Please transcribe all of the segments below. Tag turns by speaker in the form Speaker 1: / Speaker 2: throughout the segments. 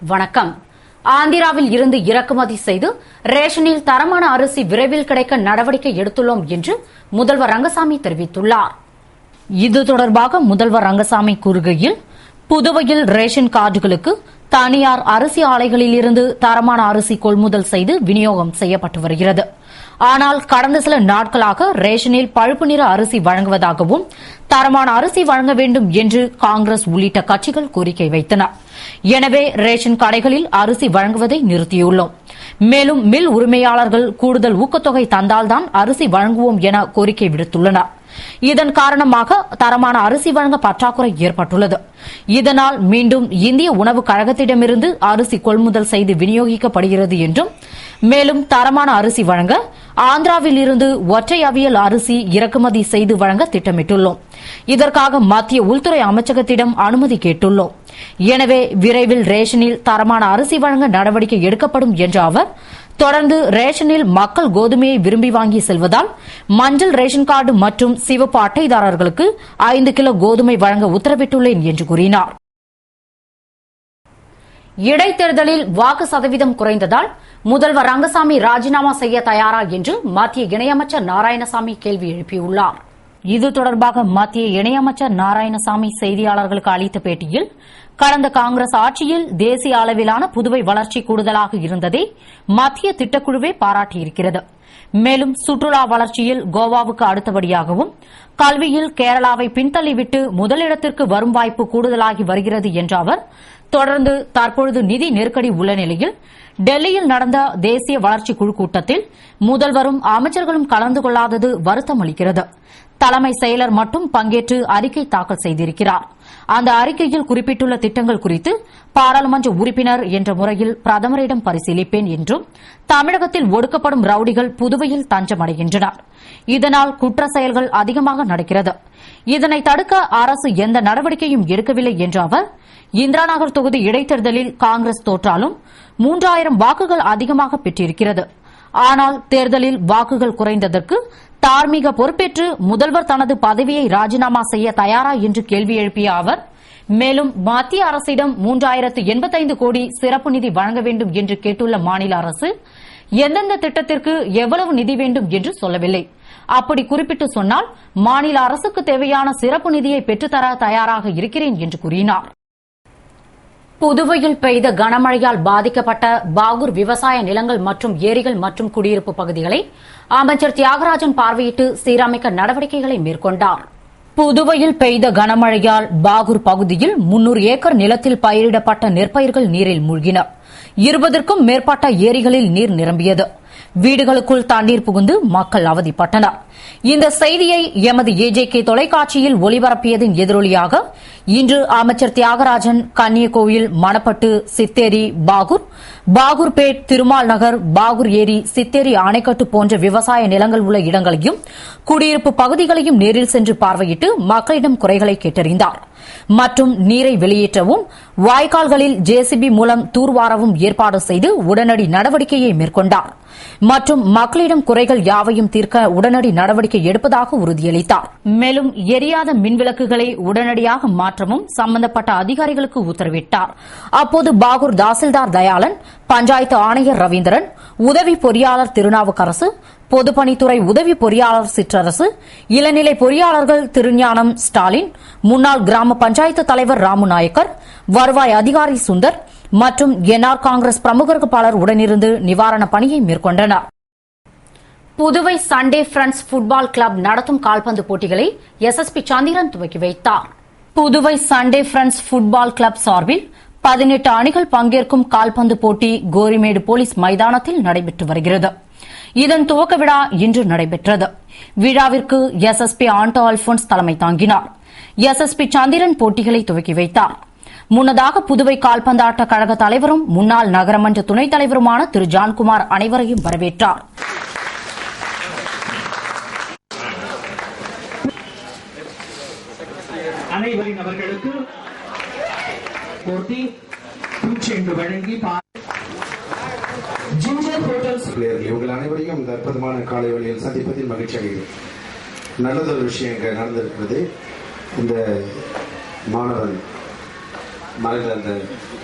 Speaker 1: வணக்கம். ஆந்திராவில் இருந்து இறக்குமதி செய்து ரேஷனில் தரமான அரிசி விரைவில் கிடைக்க நடவடிக்கை எடுத்துள்ளோம் என்று முதல்வர் ரங்கசாமி தெரிவித்துள்ளார். இது தொடர்பாக முதல்வர் ரங்கசாமி கூறுகையில், புதுவையில் ரேஷன் கார்டுகளுக்கு தனியார் அரிசி ஆலைகளில் இருந்து தரமான அரிசி கொள்முதல் செய்து விநியோகம் செய்யப்பட்டு வருகிறது. ஆனால் கடந்த சில நாட்களாக ரேஷனில் பழுப்பு நிற அரிசி வழங்குவதாகவும் தரமான அரிசி வழங்க வேண்டும் என்று காங்கிரஸ் உள்ளிட்ட கட்சிகள் கோரிக்கை வைத்தன. எனவே ரேஷன் கடைகளில் அரிசி வழங்குவதை நிறுத்தியுள்ளோம். மேலும் மில் உரிமையாளர்கள் கூடுதல் ஊக்கத்தொகை தந்தால்தான் அரிசி வழங்குவோம் என கோரிக்கை விடுத்துள்ளனர். இதன் காரணமாக தரமான அரிசி வழங்க பற்றாக்குறை ஏற்பட்டுள்ளது. இதனால் மீண்டும் இந்திய உணவு கழகத்திடமிருந்து அரிசி கொள்முதல் செய்து விநியோகிக்கப்படுகிறது என்றும், மேலும் தரமான அரிசி வழங்க ஆந்திராவில் இருந்து ஒற்றை அவியல் அரிசி இறக்குமதி செய்து வழங்க திட்டமிட்டுள்ளோம். இதற்காக மத்திய உள்துறை அமைச்சகத்திடம் அனுமதி கேட்டுள்ளோம். எனவே விரைவில் ரேஷனில் தரமான அரிசி வழங்க நடவடிக்கை எடுக்கப்படும் என்ற அவர், தொடர்ந்து ரேஷனில் மக்கள் கோதுமையை விரும்பி வாங்கி செல்வதால் மஞ்சள் ரேஷன் கார்டு மற்றும் சிவப்பு அட்டைதாரர்களுக்கு 5 கிலோ கோதுமை வழங்க உத்தரவிட்டுள்ளேன் என்று கூறினார். இடைத்தேர்தலில் வாக்கு சதவீதம் குறைந்ததால் முதல்வர் ரங்கசாமி ராஜினாமா செய்ய தயாரா என்று மத்திய இணையமைச்சர் நாராயணசாமி கேள்வி எழுப்பியுள்ளார். இது தொடர்பாக மத்திய இணையமைச்சர் நாராயணசாமி செய்தியாளர்களுக்கு அளித்த பேட்டியில், கடந்த காங்கிரஸ் ஆட்சியில் தேசிய அளவிலான புதுவை வளர்ச்சி கூடுதலாக இருந்ததை மத்திய திட்டக்குழுவே பாராட்டியிருக்கிறது. மேலும் சுற்றுலா வளர்ச்சியில் கோவாவுக்கு அடுத்தபடியாகவும், கல்வியில் கேரளாவை பின்தள்ளிவிட்டு முதலிடத்திற்கு வரும் வாய்ப்பு கூடுதலாகி வருகிறது என்ற அவர், தொடர்ந்து தற்பொழுது நிதி நெருக்கடி உள்ள நிலையில் டெல்லியில் நடந்த தேசிய வளர்ச்சி குழு கூட்டத்தில் முதல்வரும் அமைச்சர்களும் கலந்து கொள்ளாதது வருத்தம் அளிக்கிறது. தலைமை செயலர் மட்டும் பங்கேற்று அறிக்கை தாக்கல் செய்திருக்கிறார். அந்த அறிக்கையில் குறிப்பிட்டுள்ள திட்டங்கள் குறித்து பாராளுமன்ற உறுப்பினர் என்ற முறையில் பிரதமரிடம் பரிசீலிப்பேன் என்றும், தமிழகத்தில் ஒடுக்கப்படும் ரவுடிகள் புதுவையில் தஞ்சமடைகின்றனர். இதனால் குற்ற செயல்கள் அதிகமாக நடக்கிறது. இதனை தடுக்க அரசு எந்த நடவடிக்கையும் எடுக்கவில்லை என்ற அவர், இந்திராநகர் தொகுதி இடைத்தேர்தலில் காங்கிரஸ் தோற்றாலும் 3000 வாக்குகள் அதிகமாக பெற்றிருக்கிறது. ஆனால் தேர்தலில் வாக்குகள் குறைந்ததற்கு தார்மீக பொறுப்பேற்று முதல்வர் தனது பதவியை ராஜினாமா செய்ய தயாரா என்று கேள்வி எழுப்பிய அவர், மேலும் மத்திய அரசிடம் 3085 கோடி சிறப்பு நிதி வழங்க வேண்டும் என்று கேட்டுள்ள மாநில அரசு எந்தெந்த திட்டத்திற்கு எவ்வளவு நிதி வேண்டும் என்று சொல்லவில்லை. அப்படி குறிப்பிட்டு சொன்னால் மாநில அரசுக்கு தேவையான சிறப்பு நிதியை பெற்றுத்தர தயாராக இருக்கிறேன் என்று கூறினார். புதுவையில் பெய்த கனமழையால் பாதிக்கப்பட்ட பாகூர் விவசாய நிலங்கள் மற்றும் ஏரிகள் மற்றும் குடியிருப்பு பகுதிகளை அமைச்சர் தியாகராஜன் பார்வையிட்டு சீரமைக்க நடவடிக்கைகளை மேற்கொண்டார். புதுவையில் பெய்த கனமழையால் பாகூர் பகுதியில் 300 ஏக்கர் நிலத்தில் பயிரிடப்பட்ட நெற்பயிர்கள் நீரில் மூழ்கின. 20க்கும் மேற்பட்ட ஏரிகளில் நீர் நிரம்பியது. வீடுகளுக்குள் தண்ணீர் புகுந்து மக்கள் அவதிப்பட்டனர். இந்த செய்தியை எமது ஏஜேகே தொலைக்காட்சியில் ஒளிபரப்பியதின் எதிரொலியாக இன்று அமைச்சர் தியாகராஜன் கன்னியகோவில், மணப்பட்டு, சித்தேரி, பாகூர்பேட், திருமால் நகர், பாகூர் ஏரி, சித்தேரி அணைக்கட்டு போன்ற விவசாய நிலங்கள் உள்ள இடங்களையும் குடியிருப்பு பகுதிகளையும் நேரில் சென்று பார்வையிட்டு மக்களிடம் குறைகளை கேட்டறிந்தார். மற்றும் நீரை வெளியேற்றவும் வாய்க்கால்களில் ஜேசிபி மூலம் தூர்வாரவும் ஏற்பாடு செய்து உடனடி நடவடிக்கையை மேற்கொண்டார். மற்றும் மக்களிடம் குறைகள் யாவையும் தீர்க்க உடனடி நடவடிக்கை எடுப்பதாக உறுதியளித்தார். மேலும் எரியாத மின்விளக்குகளை உடனடியாக மாற்றவும் சம்பந்தப்பட்ட அதிகாரிகளுக்கு உத்தரவிட்டார். அப்போது பாகூர் தாசில்தார் தயாளன், பஞ்சாயத்து ஆணையர் ரவீந்திரன், உதவி பொறியாளர் திருநாவுக்கரசு, பொதுப்பணித்துறை உதவி பொறியாளர் சிற்றரசு, இளநிலை பொறியாளர்கள் திருஞானம், ஸ்டாலின், முன்னாள் கிராம பஞ்சாயத்து தலைவர் ராமுநாயக்கர், வருவாய் அதிகாரி சுந்தர் மற்றும் என்ஆர் காங்கிரஸ் பிரமுகர்கள் பலர் உடனிருந்து நிவாரணப் பணியை மேற்கொண்டனர். Puduvai Sunday friends football club நடத்தும் கால்பந்து போட்டிகளை எஸ்எஸ்பி சந்திரன் துவக்கி வைத்தார். Puduvai Sunday friends football club சார்பில் 18 அணிகள் பங்கேற்கும் கால்பந்து போட்டி கோரிமேடு போலீஸ் மைதானத்தில் நடைபெற்று வருகிறது. இதன் துவக்க விழா இன்று நடைபெற்றது. விழாவிற்கு எஸ்எஸ்பி ஆண்டோ அல்போன்ஸ் தலைமை தாங்கினார். எஸ்எஸ்பி சந்திரன் போட்டிகளை துவக்கி வைத்தார். முன்னதாக புதுவை கால்பந்தாட்ட கழக தலைவரும் முன்னாள் நகரமன்ற துணைத் தலைவருமான திரு ஜான்குமார் அனைவரையும் வரவேற்றார்.
Speaker 2: அனைவரின் அவர்களுக்கு போட்டி பூச்செண்டு வழங்கி
Speaker 3: இவர்கள் அனைவரையும் இந்த அற்புதமான காலை வேளையில் சந்திப்பதில் மகிழ்ச்சி அடைகிறேன். நல்லதொரு விஷயம் இங்கே நடந்திருக்கிறது. இந்த மாணவன் மறைந்த அந்த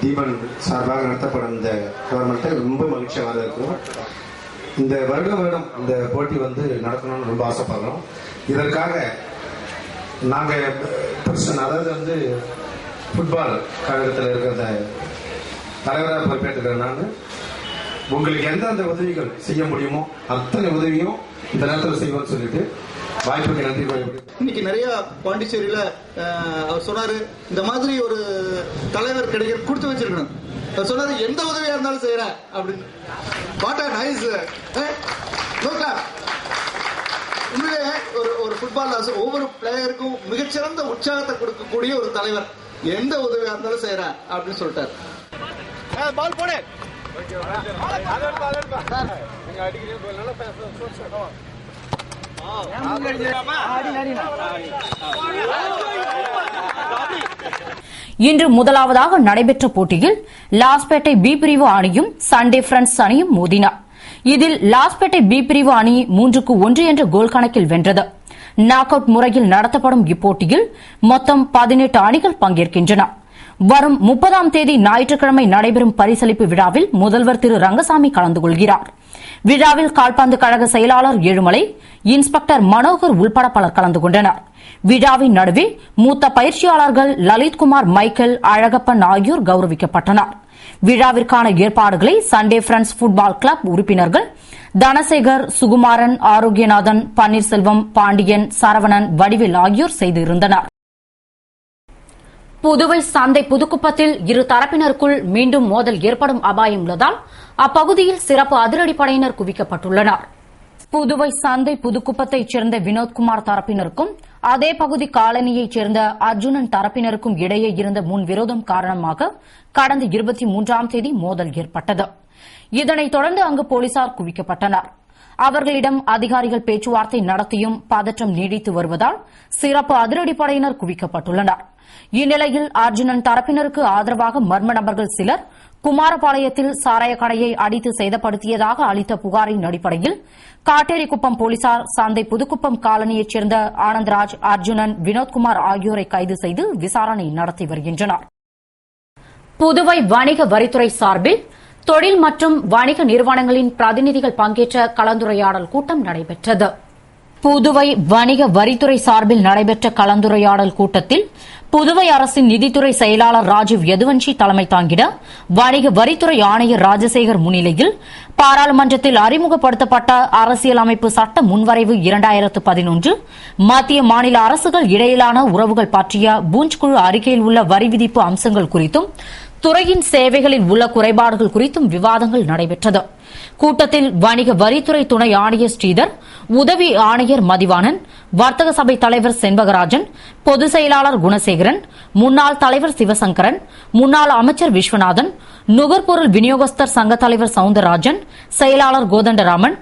Speaker 3: தீபன் சார்பாக நடத்தப்படும் இந்த டோர்னமெண்ட்டை ரொம்ப மகிழ்ச்சியாக இருக்கும். இந்த வருடம் இந்த போட்டி நடக்கணும்னு ரொம்ப ஆசைப்படுறோம். இதற்காக நாங்கள் அதாவது ஃபுட்பால் கழகத்தில் இருக்கிற தலைவராக பொறுப்பேற்றுக்கிறேன். நான் உங்களுக்கு எந்தெந்த உதவிகள் செய்ய முடியுமோ அத்தனை உதவியும் இந்த நேரத்தில் செய்வோம்னு சொல்லிட்டு வாய்ப்புக்கு நன்றி.
Speaker 4: இன்னைக்கு நிறைய பாண்டிச்சேரியில அவர் சொன்னாரு, இந்த மாதிரி ஒரு தலைவர் கிடைக்க கொடுத்து வச்சிருக்கணும். அவர் சொன்னாரு, எந்த உதவியா இருந்தாலும் செய்யறேன் அப்படின்னு. What are nice. உண்மையிலே ஒரு ஃபுட்பால் ஒவ்வொரு பிளேயருக்கும் மிகச்சிறந்த உற்சாகத்தை கொடுக்கக்கூடிய ஒரு தலைவர். எந்த உதவியா இருந்தாலும் செய்யறேன் அப்படின்னு சொல்லிட்டாரு. பால் போடு.
Speaker 1: இன்று முதலாவதாக நடைபெற்ற போட்டியில் லாஸ்பேட்டை பி பிரிவு அணியும் சண்டே ஃபிரண்ட்ஸ் அணியும் மோதின. இதில் லாஸ்பேட்டை பி பிரிவு அணி 3-1 என்ற கோல் கணக்கில் வென்றது. நாக் அவுட் முறையில் நடத்தப்படும் இப்போட்டியில் மொத்தம் 18 அணிகள் பங்கேற்கின்றன. வரும் 30ஆம் தேதி ஞாயிற்றுக்கிழமை நடைபெறும் பரிசளிப்பு விழாவில் முதல்வர் திரு ரங்கசாமி கலந்து கொள்கிறார். விழாவில் கால்பந்து கழக செயலாளர் ஏழுமலை, இன்ஸ்பெக்டர் மனோகர் உள்பட பலர் கலந்து கொண்டனர். விழாவின் நடுவே மூத்த பயிற்சியாளர்கள் லலித்குமார், மைக்கேல், அழகப்பன் ஆகியோர் கௌரவிக்கப்பட்டனர். விழாவிற்கான ஏற்பாடுகளை சண்டே ஃபிரண்ட்ஸ் ஃபுட்பால் கிளப் உறுப்பினர்கள் தனசேகர், சுகுமாரன், ஆரோக்கியநாதன், பன்னீர்செல்வம், பாண்டியன், சரவணன், வடிவேல் ஆகியோர் செய்திருந்தனர். புதுவை சந்தை புதுக்குப்பத்தில் இரு தரப்பினருக்குள் மீண்டும் மோதல் ஏற்படும் அபாயம் உள்ளதால் அப்பகுதியில் சிறப்பு அதிரடிப்படையினர் குவிக்கப்பட்டுள்ளனர். புதுவை சந்தை புதுக்குப்பத்தைச் சேர்ந்த வினோத்குமார் தரப்பினருக்கும் அதே பகுதி காலனியைச் சேர்ந்த அர்ஜுனன் தரப்பினருக்கும் இடையே இருந்த முன்விரோதம் காரணமாக கடந்த 23ஆம் தேதி மோதல் ஏற்பட்டது. இதனைத் தொடர்ந்து அங்கு போலீசார் குவிக்கப்பட்டனர். அவர்களிடம் அதிகாரிகள் பேச்சுவார்த்தை நடத்தியும் பதற்றம் நீடித்து வருவதால் சிறப்பு அதிரடிப்படையினர் குவிக்கப்பட்டுள்ளனர். இந்நிலையில் அர்ஜுனன் தரப்பினருக்கு ஆதரவாக மர்ம நபர்கள் சிலர் குமாரபாளையத்தில் சாராய கடையை அடித்து சேதப்படுத்தியதாக அளித்த புகாரின் அடிப்படையில் காட்டேரிக்குப்பம் போலீசார் சந்தை புதுக்குப்பம் காலனியைச் சேர்ந்த ஆனந்தராஜ், அர்ஜுனன், வினோத்குமார் ஆகியோரை கைது செய்து விசாரணை நடத்தி வருகின்றனர். புதுவை வணிக வரித்துறை சார்பில் தொழில் மற்றும் வணிக நிறுவனங்களின் பிரதிநிதிகள் பங்கேற்ற கலந்துரையாடல் கூட்டம் நடைபெற்றது. புதுவை வணிக வரித்துறை சார்பில் நடைபெற்ற கலந்துரையாடல் கூட்டத்தில் புதுவை அரசின் நிதித்துறை செயலாளர் ராஜீவ் யதுவன்ஷி தலைமை தாங்கிட வணிக வரித்துறை ஆணையர் ராஜசேகர் முன்னிலையில் பாராளுமன்றத்தில் அறிமுகப்படுத்தப்பட்ட அரசியலமைப்பு சட்ட முன்வரைவு 2011 மத்திய மாநில அரசுகள் இடையிலான உறவுகள் பற்றிய பூஞ்ச் குழு அறிக்கையில் உள்ள வரி விதிப்பு அம்சங்கள் குறித்தும் துறையின் சேவைகளில் உள்ள குறைபாடுகள் குறித்தும் விவாதங்கள் நடைபெற்றது. கூட்டத்தில் வணிக வரித்துறை துணை ஆணையர் ஸ்ரீதர், உதவி ஆணையர் மதிவாணன், வர்த்தக சபை தலைவர் செண்பகராஜன், பொதுச் செயலாளர் குணசேகரன், முன்னாள் தலைவர் சிவசங்கரன், முன்னாள் அமைச்சர் விஸ்வநாதன், நுகர்பொருள் விநியோகஸ்தர் சங்க தலைவர் சவுந்தரராஜன், செயலாளர் கோதண்டராமன்,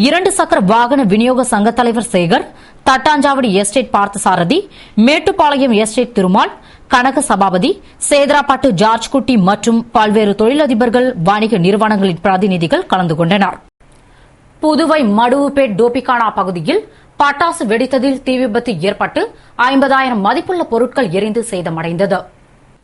Speaker 1: 2 சக்கர வாகன விநியோக சங்க தலைவர் சேகர், தட்டாஞ்சாவடி எஸ்டேட் பார்த்தசாரதி, மேட்டுப்பாளையம் எஸ்டேட் திருமால், கனக சபாபதி, சேதராப்பட்டு ஜார்ஜ் குட்டி மற்றும் பல்வேறு தொழிலதிபர்கள், வணிக நிறுவனங்களின் பிரதிநிதிகள் கலந்து கொண்டனர். புதுவை மடுவுப்பேட் டோபிகானா பகுதியில் பட்டாசு வெடித்ததில் தீ விபத்து ஏற்பட்டு 50,000 மதிப்புள்ள பொருட்கள் எரிந்து சேதமடைந்தது.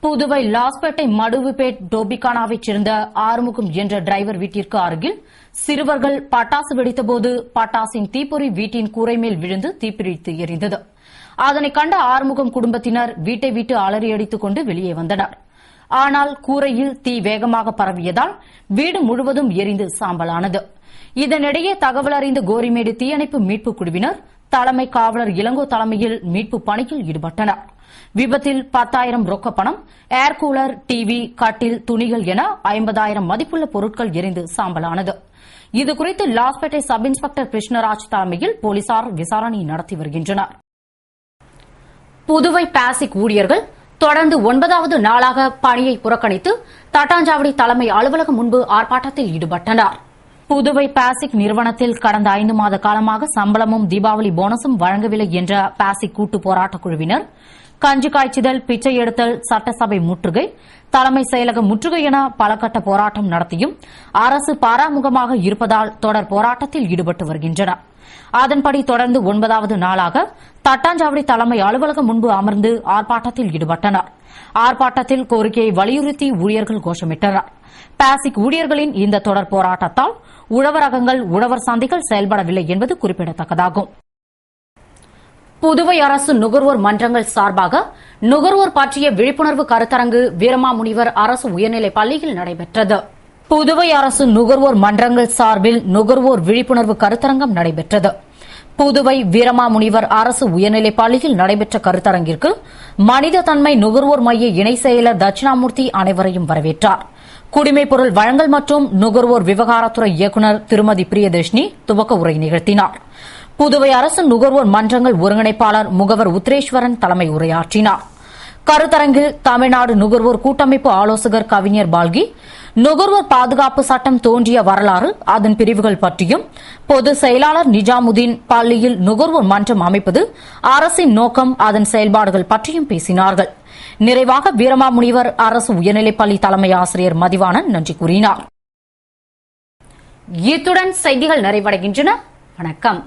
Speaker 1: புதுவை லாஸ்பேட்டை மடுவுப்பேட் டோபிகானாவைச் சேர்ந்த ஆறுமுகம் என்ற டிரைவர் வீட்டிற்கு அருகில் சிறுவர்கள் பட்டாசு வெடித்தபோது பட்டாசின் தீப்பொறி வீட்டின் கூரை மேல் விழுந்து தீப்பிடித்து எரிந்தது. அதனை கண்ட ஆறுமுகம் குடும்பத்தினர் வீட்டை விட்டு அலறியடித்துக் கொண்டு வெளியே வந்தனர். ஆனால் கூரையில் தீ வேகமாக பரவியதால் வீடு முழுவதும் எரிந்து சாம்பலானது. இதனிடையே தகவல் அறிந்த கோரிமேடு தீயணைப்பு மீட்பு குழுவினர் தலைமை காவலர் இளங்கோ தலைமையில் மீட்பு பணியில் ஈடுபட்டனர். விபத்தில் 10,000 ரொக்கப்பணம், ஏர் கூலர், டிவி, கட்டில், துணிகள் என 50,000 மதிப்புள்ள பொருட்கள் எரிந்து சாம்பலானது. இதுகுறித்து லாஸ்பேட்டை சப் இன்ஸ்பெக்டர் கிருஷ்ணராஜ் தலைமையில் போலீசார் விசாரணை நடத்தி வருகின்றனர். புதுவை பாசிக் ஊழியர்கள் தொடர்ந்து 9வது நாளாக பணியை புறக்கணித்து தட்டாஞ்சாவடி தலைமை அலுவலகம் முன்பு ஆர்ப்பாட்டத்தில் ஈடுபட்டனர். புதுவை பாசிக் நிறுவனத்தில் கடந்த 5 மாத காலமாக சம்பளமும் தீபாவளி போனஸும் வழங்கவில்லை என்ற பாசிக் கூட்டு போராட்டக் குழுவினர் கஞ்சி காய்ச்சுதல், பிச்சை எடுத்தல், சட்டசபை முற்றுகை, தலைமை செயலக முற்றுகை என பல கட்ட போராட்டம் நடத்தியும் அரசு பாராமுகமாக இருப்பதால் தொடர் போராட்டத்தில் ஈடுபட்டு வருகின்றனர். அதன்படி தொடர்ந்து 9வது நாளாக தட்டாஞ்சாவடி தலைமை அலுவலகம் முன்பு அமர்ந்து ஆர்ப்பாட்டத்தில் ஈடுபட்டனர். ஆர்ப்பாட்டத்தில் கோரிக்கையை வலியுறுத்தி ஊழியர்கள் கோஷமிட்டனர். பாசிக் ஊழியர்களின் இந்த தொடர் போராட்டத்தால் உழவரகங்கள், உழவர் சந்தைகள் செயல்படவில்லை என்பது குறிப்பிடத்தக்கதாகும். புதுவை அரசு நுகர்வோர் மன்றங்கள் சார்பாக நுகர்வோர் பற்றிய விழிப்புணர்வு கருத்தரங்கு வீரமாமுனிவர் அரசு உயர்நிலைப் பள்ளியில் நடைபெற்றது. புதுவை அரசு நுகர்வோர் மன்றங்கள் சார்பில் நுகர்வோர் விழிப்புணர்வு கருத்தரங்கம் நடைபெற்றது. புதுவை வீரமாமுனிவர் அரசு உயர்நிலைப் பள்ளியில் நடைபெற்ற கருத்தரங்கிற்கு மனித தன்மை நுகர்வோர் மைய இணை செயலர் தட்சிணாமூர்த்தி அனைவரையும் வரவேற்றார். குடிமைப் பொருள் வழங்கல் மற்றும் நுகர்வோர் விவகாரத்துறை இயக்குநர் திருமதி பிரியதர்ஷினி துவக்க உரை நிகழ்த்தினார். புதுவை அரசு நுகர்வோர் மன்றங்கள் ஒருங்கிணைப்பாளர் முகவர் உத்ரேஸ்வரன் தலைமை உரையாற்றினார். கருத்தரங்கில் தமிழ்நாடு நுகர்வோர் கூட்டமைப்பு ஆலோசகர் கவிஞர் பால்கி நுகர்வோர் பாதுகாப்பு சட்டம் தோன்றிய வரலாறு, அதன் பிரிவுகள் பற்றியும், பொதுச் செயலாளர் நிஜாமுதீன் பள்ளியில் நுகர்வோர் மன்றம் அமைப்பது அரசின் நோக்கம், அதன் செயல்பாடுகள் பற்றியும் பேசினார்கள். நிறைவாக வீரமாமுனிவர் அரசு உயர்நிலைப் பள்ளி தலைமை ஆசிரியர் மதிவாணன் நன்றி கூறினார். இத்துடன் செய்திகள் நிறைவடைகின்றன. வணக்கம்.